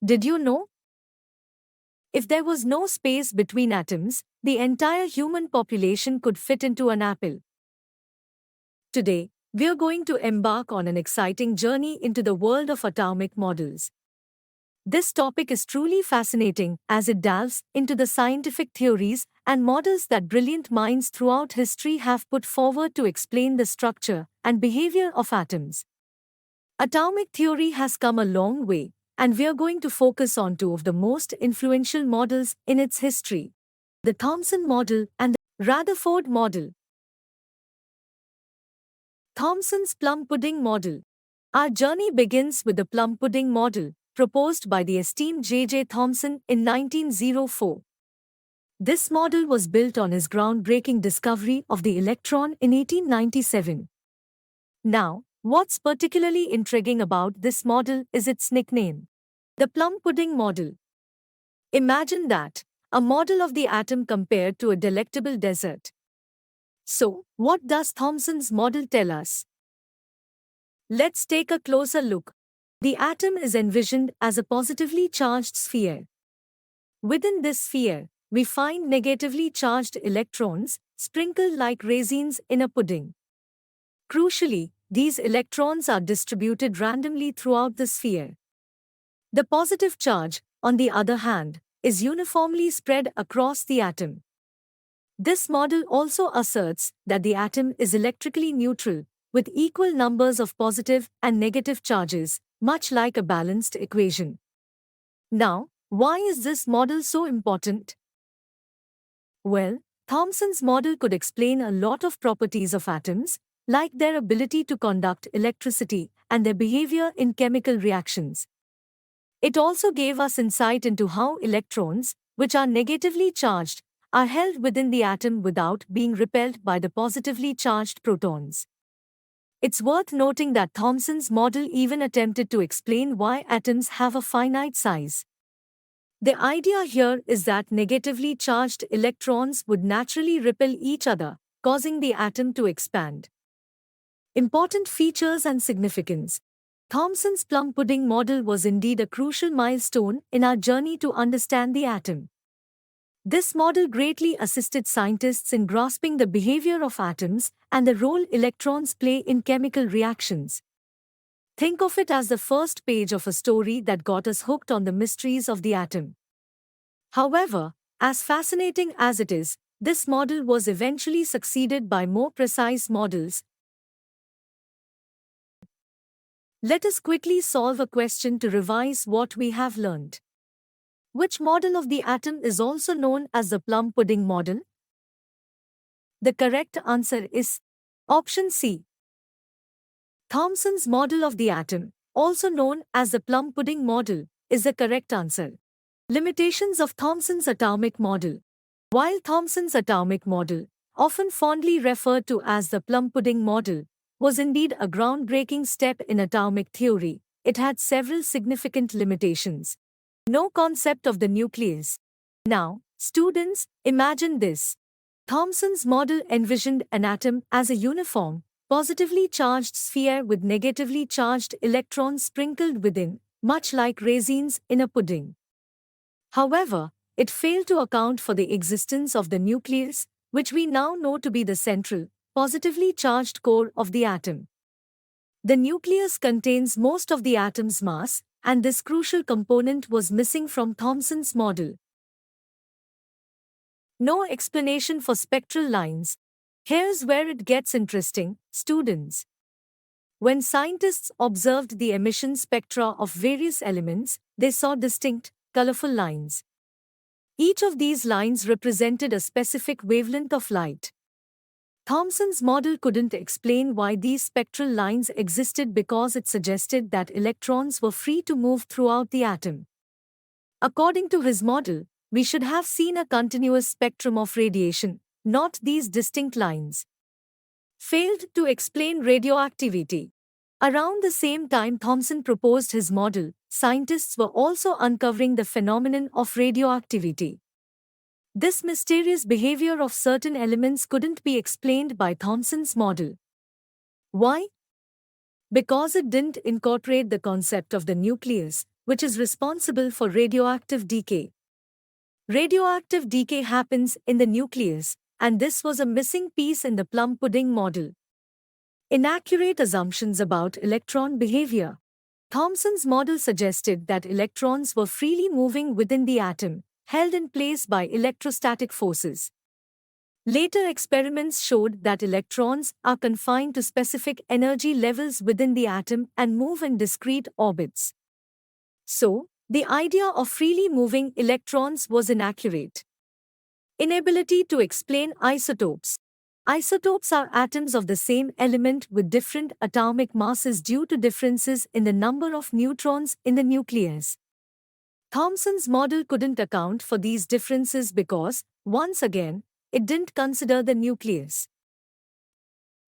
Did you know? If there was no space between atoms, the entire human population could fit into an apple. Today, we're going to embark on an exciting journey into the world of atomic models. This topic is truly fascinating as it delves into the scientific theories and models that brilliant minds throughout history have put forward to explain the structure and behavior of atoms. Atomic theory has come a long way, and we're going to focus on two of the most influential models in its history: the Thomson model and the Rutherford model. Thomson's plum pudding model. Our journey begins with the plum pudding model, proposed by the esteemed J. Thomson in 1904. This model was built on his groundbreaking discovery of the electron in 1897. Now, what's particularly intriguing about this model is its nickname, the plum pudding model. Imagine that, a model of the atom compared to a delectable dessert. So, what does Thomson's model tell us? Let's take a closer look. The atom is envisioned as a positively charged sphere. Within this sphere, we find negatively charged electrons, sprinkled like raisins in a pudding. Crucially, these electrons are distributed randomly throughout the sphere. The positive charge, on the other hand, is uniformly spread across the atom. This model also asserts that the atom is electrically neutral, with equal numbers of positive and negative charges, much like a balanced equation. Now, why is this model so important? Well, Thomson's model could explain a lot of properties of atoms, like their ability to conduct electricity and their behavior in chemical reactions. It also gave us insight into how electrons, which are negatively charged, are held within the atom without being repelled by the positively charged protons. It's worth noting that Thomson's model even attempted to explain why atoms have a finite size. The idea here is that negatively charged electrons would naturally repel each other, causing the atom to expand. Important features and significance. Thomson's plum pudding model was indeed a crucial milestone in our journey to understand the atom. This model greatly assisted scientists in grasping the behavior of atoms and the role electrons play in chemical reactions. Think of it as the first page of a story that got us hooked on the mysteries of the atom. However, as fascinating as it is, this model was eventually succeeded by more precise models. Let us quickly solve a question to revise what we have learned. Which model of the atom is also known as the plum pudding model? The correct answer is option C. Thomson's model of the atom, also known as the plum pudding model, is the correct answer. Limitations of Thomson's atomic model. While Thomson's atomic model, often fondly referred to as the plum pudding model, was indeed a groundbreaking step in atomic theory, it had several significant limitations. No concept of the nucleus. Now, students, imagine this. Thomson's model envisioned an atom as a uniform, positively charged sphere with negatively charged electrons sprinkled within, much like raisins in a pudding. However, it failed to account for the existence of the nucleus, which we now know to be the central, positively charged core of the atom. The nucleus contains most of the atom's mass, and this crucial component was missing from Thomson's model. No explanation for spectral lines. Here's where it gets interesting, students. When scientists observed the emission spectra of various elements, they saw distinct, colorful lines. Each of these lines represented a specific wavelength of light. Thomson's model couldn't explain why these spectral lines existed because it suggested that electrons were free to move throughout the atom. According to his model, we should have seen a continuous spectrum of radiation, not these distinct lines. Failed to explain radioactivity. Around the same time Thomson proposed his model, scientists were also uncovering the phenomenon of radioactivity. This mysterious behavior of certain elements couldn't be explained by Thomson's model. Why? Because it didn't incorporate the concept of the nucleus, which is responsible for radioactive decay. Radioactive decay happens in the nucleus, and this was a missing piece in the plum pudding model. Inaccurate assumptions about electron behavior. Thomson's model suggested that electrons were freely moving within the atom, held in place by electrostatic forces. Later experiments showed that electrons are confined to specific energy levels within the atom and move in discrete orbits. So, the idea of freely moving electrons was inaccurate. Inability to explain isotopes. Isotopes are atoms of the same element with different atomic masses due to differences in the number of neutrons in the nucleus. Thomson's model couldn't account for these differences because, once again, it didn't consider the nucleus.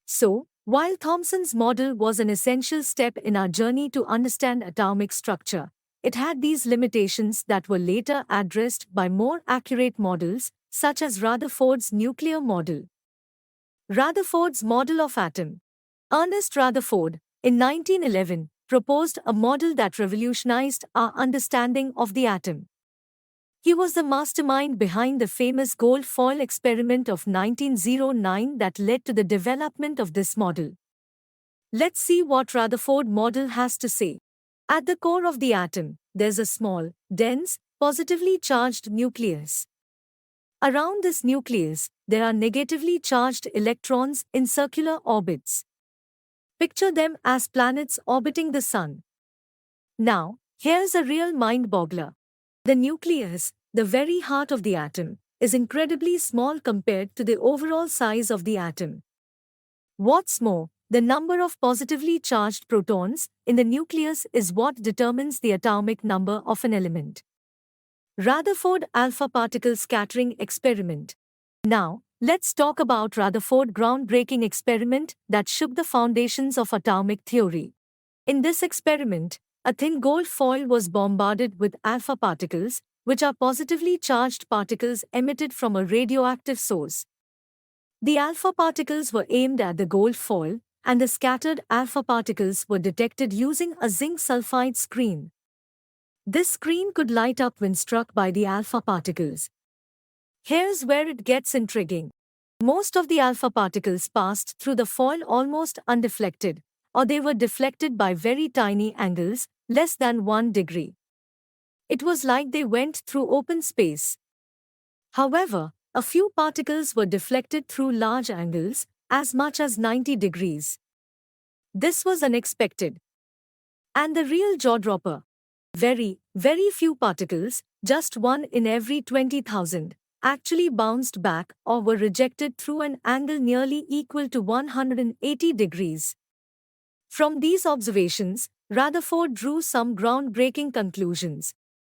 So, while Thomson's model was an essential step in our journey to understand atomic structure, it had these limitations that were later addressed by more accurate models, such as Rutherford's nuclear model. Rutherford's model of atom. Ernest Rutherford, in 1911, proposed a model that revolutionized our understanding of the atom. He was the mastermind behind the famous gold foil experiment of 1909 that led to the development of this model. Let's see what Rutherford model has to say. At the core of the atom, there's a small, dense, positively charged nucleus. Around this nucleus, there are negatively charged electrons in circular orbits. Picture them as planets orbiting the Sun. Now, here's a real mind-boggler. The nucleus, the very heart of the atom, is incredibly small compared to the overall size of the atom. What's more, the number of positively charged protons in the nucleus is what determines the atomic number of an element. Rutherford alpha particle scattering experiment. Now, let's talk about Rutherford groundbreaking experiment that shook the foundations of atomic theory. In this experiment, a thin gold foil was bombarded with alpha particles, which are positively charged particles emitted from a radioactive source. The alpha particles were aimed at the gold foil, and the scattered alpha particles were detected using a zinc sulfide screen. This screen could light up when struck by the alpha particles. Here's where it gets intriguing. Most of the alpha particles passed through the foil almost undeflected, or they were deflected by very tiny angles, less than 1 degree. It was like they went through open space. However, a few particles were deflected through large angles, as much as 90 degrees. This was unexpected. And the real jaw-dropper. Very, very few particles, just 1 in every 20,000, actually bounced back or were rejected through an angle nearly equal to 180 degrees. From these observations, Rutherford drew some groundbreaking conclusions.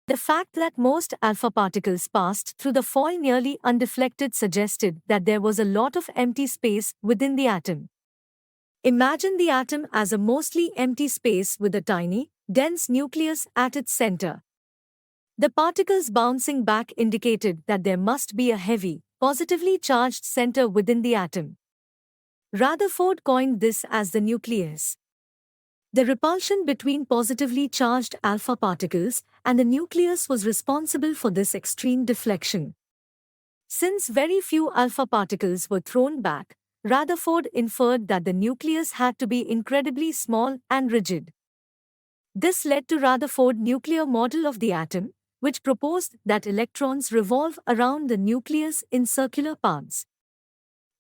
The fact that most alpha particles passed through the foil nearly undeflected suggested that there was a lot of empty space within the atom. Imagine the atom as a mostly empty space with a tiny, dense nucleus at its center. The particles bouncing back indicated that there must be a heavy, positively charged center within the atom. Rutherford coined this as the nucleus. The repulsion between positively charged alpha particles and the nucleus was responsible for this extreme deflection. Since very few alpha particles were thrown back, Rutherford inferred that the nucleus had to be incredibly small and rigid. This led to Rutherford's nuclear model of the atom, which proposed that electrons revolve around the nucleus in circular paths.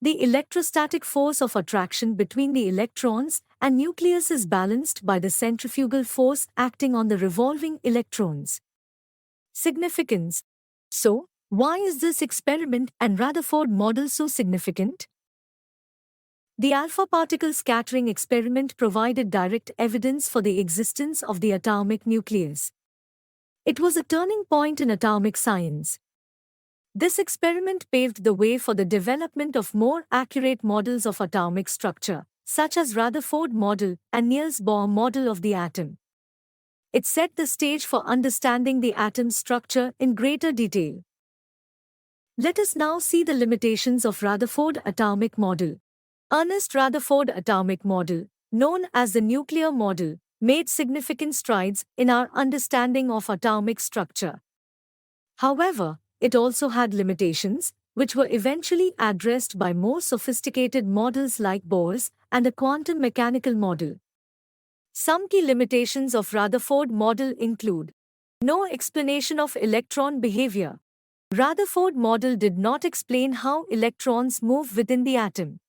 The electrostatic force of attraction between the electrons and nucleus is balanced by the centrifugal force acting on the revolving electrons. Significance. So, why is this experiment and Rutherford model so significant? The alpha particle scattering experiment provided direct evidence for the existence of the atomic nucleus. It was a turning point in atomic science. This experiment paved the way for the development of more accurate models of atomic structure, such as Rutherford model and Niels Bohr model of the atom. It set the stage for understanding the atom's structure in greater detail. Let us now see the limitations of Rutherford atomic model. Ernest Rutherford atomic model, known as the nuclear model, made significant strides in our understanding of atomic structure. However, it also had limitations, which were eventually addressed by more sophisticated models like Bohr's and a quantum mechanical model. Some key limitations of Rutherford model include no explanation of electron behavior. Rutherford model did not explain how electrons move within the atom.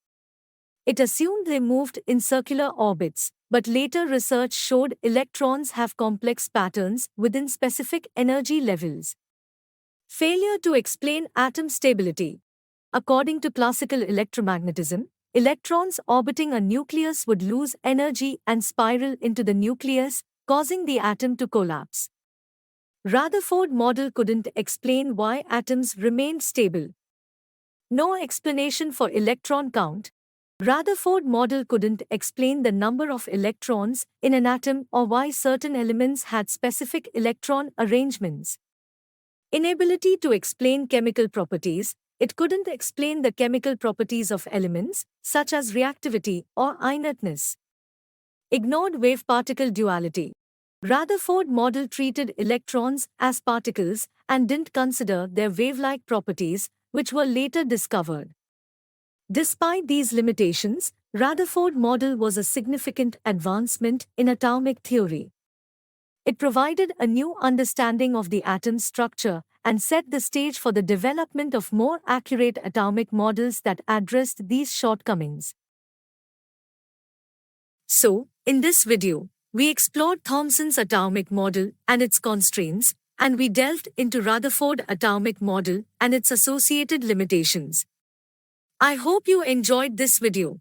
It assumed they moved in circular orbits, but later research showed electrons have complex patterns within specific energy levels. Failure to explain atom stability. According to classical electromagnetism, electrons orbiting a nucleus would lose energy and spiral into the nucleus, causing the atom to collapse. Rutherford model couldn't explain why atoms remained stable. No explanation for electron count. Rutherford model couldn't explain the number of electrons in an atom or why certain elements had specific electron arrangements. Inability to explain chemical properties. It couldn't explain the chemical properties of elements, such as reactivity or inertness. Ignored wave-particle duality. Rutherford model treated electrons as particles and didn't consider their wave-like properties, which were later discovered. Despite these limitations, Rutherford model was a significant advancement in atomic theory. It provided a new understanding of the atom's structure and set the stage for the development of more accurate atomic models that addressed these shortcomings. So, in this video, we explored Thomson's atomic model and its constraints, and we delved into Rutherford atomic model and its associated limitations. I hope you enjoyed this video.